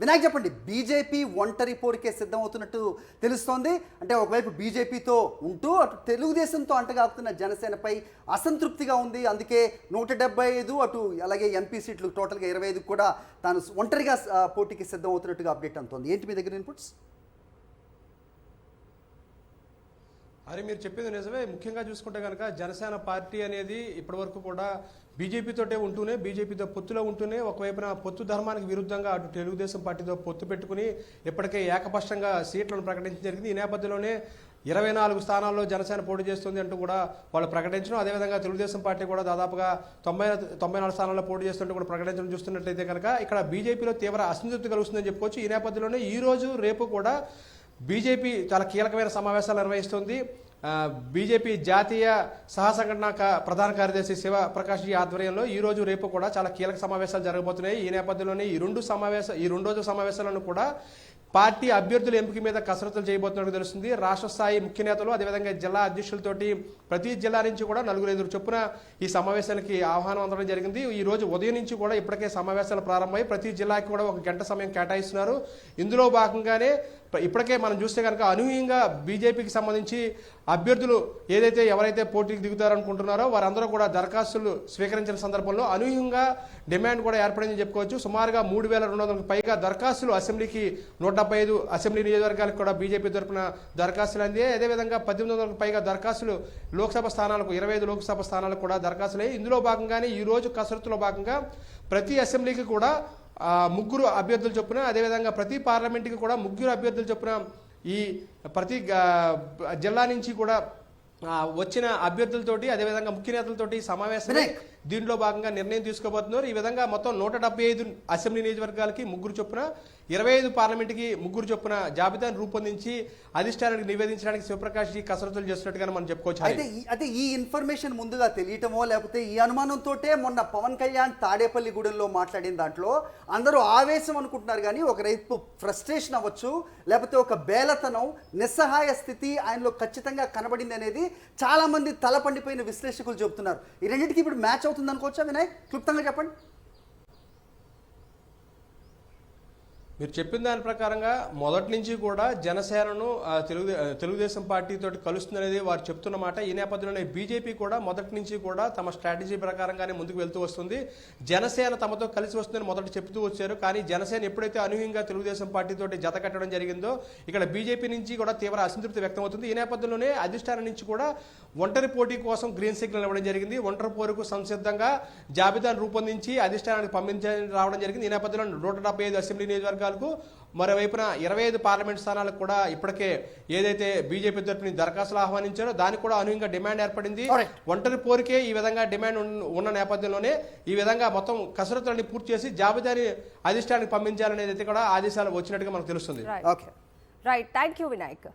వినాయక్ చెప్పండి, బీజేపీ ఒంటరి పోరుకే సిద్ధమవుతున్నట్టు తెలుస్తోంది. అంటే ఒకవైపు బీజేపీతో ఉంటూ అటు తెలుగుదేశంతో అంటగాపుతున్న జనసేనపై అసంతృప్తిగా ఉంది. అందుకే 175 అటు అలాగే ఎంపీ సీట్లు టోటల్గా 25 కూడా తాను ఒంటరిగా పోటీకి సిద్ధమవుతున్నట్టుగా అప్డేట్ అందుతోంది. ఏంటి మీ దగ్గర ఇన్పుట్స్? అరే మీరు చెప్పింది నిజమే. ముఖ్యంగా చూసుకుంటే కనుక జనసేన పార్టీ అనేది ఇప్పటివరకు కూడా బీజేపీతోటే ఉంటూనే, బీజేపీతో పొత్తులో ఉంటూనే ఒకవైపున పొత్తు ధర్మానికి విరుద్ధంగా అటు తెలుగుదేశం పార్టీతో పొత్తు పెట్టుకుని ఇప్పటికే ఏకపక్షంగా సీట్లను ప్రకటించడం జరిగింది. ఈ నేపథ్యంలోనే 24 స్థానాల్లో జనసేన పోటీ చేస్తుంది అంటూ కూడా వాళ్ళు ప్రకటించడం, అదేవిధంగా తెలుగుదేశం పార్టీ కూడా దాదాపుగా 94 స్థానాల్లో పోటీ చేస్తుంటే కూడా ప్రకటించడం చూస్తున్నట్లయితే కనుక ఇక్కడ బీజేపీలో తీవ్ర అసంతృప్తి కలుగుతుందని చెప్పుకోవచ్చు. ఈ నేపథ్యంలోనే ఈ రోజు రేపు కూడా బీజేపీ చాలా కీలకమైన సమావేశాలు నిర్వహిస్తుంది. బీజేపీ జాతీయ సహసంఘటన ప్రధాన కార్యదర్శి శివప్రకాష్ జీ ఆధ్వర్యంలో ఈ రోజు రేపు కూడా చాలా కీలక సమావేశాలు జరగబోతున్నాయి. ఈ నేపథ్యంలోనే ఈ రెండు రోజుల సమావేశాలను కూడా పార్టీ అభ్యర్థుల ఎంపిక మీద కసరత్తులు చేయబోతున్నట్టు తెలుస్తుంది. రాష్ట్ర స్థాయి ముఖ్య నేతలు అదేవిధంగా జిల్లా అధ్యక్షులతోటి ప్రతి జిల్లా నుంచి కూడా 4-5 చొప్పున ఈ సమావేశానికి ఆహ్వానం అందడం జరిగింది. ఈ రోజు ఉదయం నుంచి కూడా ఇప్పటికే సమావేశాలు ప్రారంభమై ప్రతి జిల్లాకి కూడా 1 గంట సమయం కేటాయిస్తున్నారు. ఇందులో భాగంగానే ఇప్పటికే మనం చూస్తే కనుక అనూహ్యంగా బీజేపీకి సంబంధించి అభ్యర్థులు ఎవరైతే పోటీకి దిగుతారనుకుంటున్నారో వారందరూ కూడా దరఖాస్తులు స్వీకరించిన సందర్భంలో అనూహ్యంగా డిమాండ్ కూడా ఏర్పడిందని చెప్పుకోవచ్చు. సుమారుగా 3200కు పైగా దరఖాస్తులు అసెంబ్లీకి 175 అసెంబ్లీ నియోజకవర్గాలకు కూడా బీజేపీ తరఫున దరఖాస్తులు అందాయి. అదేవిధంగా 1800కు పైగా దరఖాస్తులు లోక్సభ స్థానాలకు 25 లోక్సభ స్థానాలకు కూడా దరఖాస్తులు అయ్యాయి. ఇందులో భాగంగానే ఈ రోజు కసరత్తులో భాగంగా ప్రతి అసెంబ్లీకి కూడా 3 అభ్యర్థులు చొప్పున, అదేవిధంగా ప్రతి పార్లమెంట్కి కూడా 3 అభ్యర్థులు చొప్పున ఈ ప్రతి జిల్లా నుంచి కూడా వచ్చిన అభ్యర్థులతోటి అదేవిధంగా ముఖ్య నేతలతోటి సమావేశం దీనిలో భాగంగా నిర్ణయం తీసుకోబోతున్నారు. ఈ విధంగా మొత్తం 175 అసెంబ్లీ నియోజకవర్గాలకి 3 చొప్పున, 25 పార్లమెంట్కి 3 చొప్పున జాబితాను రూపొందించి అధిష్టానానికి నివేదించడానికి శివప్రకాష్ జీ కసరత్తులు చేస్తున్నట్టుగా మనం చెప్పుకోవచ్చు. అయితే ఈ ఇన్ఫర్మేషన్ ముందుగా తెలియటమో లేకపోతే ఈ అనుమానంతో మొన్న పవన్ కళ్యాణ్ తాడేపల్లిగూడెంలో మాట్లాడిన దాంట్లో అందరూ ఆవేశం అనుకుంటున్నారు, కానీ ఒక రైతు ఫ్రస్ట్రేషన్ అవ్వచ్చు, లేకపోతే ఒక బేలతనం, నిస్సహాయ స్థితి ఆయనలో ఖచ్చితంగా కనబడింది అనేది చాలా మంది తలపండిపోయిన విశ్లేషకులు చెబుతున్నారు. ఈ రెండింటికి ఇప్పుడు మ్యాచ్ అవుతుంది అనుకోవచ్చా వినాయక్? క్లుప్తంగా చెప్పండి. మీరు చెప్పిన దాని ప్రకారంగా మొదటి నుంచి కూడా జనసేనను తెలుగుదేశం పార్టీతో కలుస్తుందనేది వారు చెప్తున్న మాట. ఈ నేపథ్యంలోనే బీజేపీ కూడా మొదటి నుంచి కూడా తమ స్ట్రాటజీ ప్రకారంగానే ముందుకు వెళ్తూ వస్తుంది. జనసేన తమతో కలిసి వస్తుందని మొదట చెప్తూ వచ్చారు, కానీ జనసేన ఎప్పుడైతే అనూహ్యంగా తెలుగుదేశం పార్టీతో జత కట్టడం జరిగిందో ఇక్కడ బీజేపీ నుంచి కూడా తీవ్ర అసంతృప్తి వ్యక్తమవుతుంది. ఈ నేపథ్యంలోనే అధిష్టానం నుంచి కూడా ఒంటరి పోటీ కోసం గ్రీన్ సిగ్నల్ ఇవ్వడం జరిగింది. ఒంటరి పోరుకు సంసిద్ధంగా జాబితాను రూపొందించి అధిష్టానానికి పంపించడం రావడం జరిగింది. ఈ నేపథ్యంలో 175 అసెంబ్లీ నియోజకవర్గాలు, మరోవైపున 25 పార్లమెంట్ స్థానాలకు కూడా ఇప్పటికే ఏదైతే బీజేపీ తరఫున దరఖాస్తులు ఆహ్వానించారో దానికి కూడా అనూహ్యంగా డిమాండ్ ఏర్పడింది. ఒంటరి పోరుకే ఈ విధంగా డిమాండ్ ఉన్న నేపథ్యంలోనే ఈ విధంగా మొత్తం కసరత్తులని పూర్తి చేసి జాబితాని అధిష్టానానికి పంపించాలనేది కూడా ఆదేశాలు వచ్చినట్టుగా మనకు తెలుస్తుంది. Right, thank you Vinayak.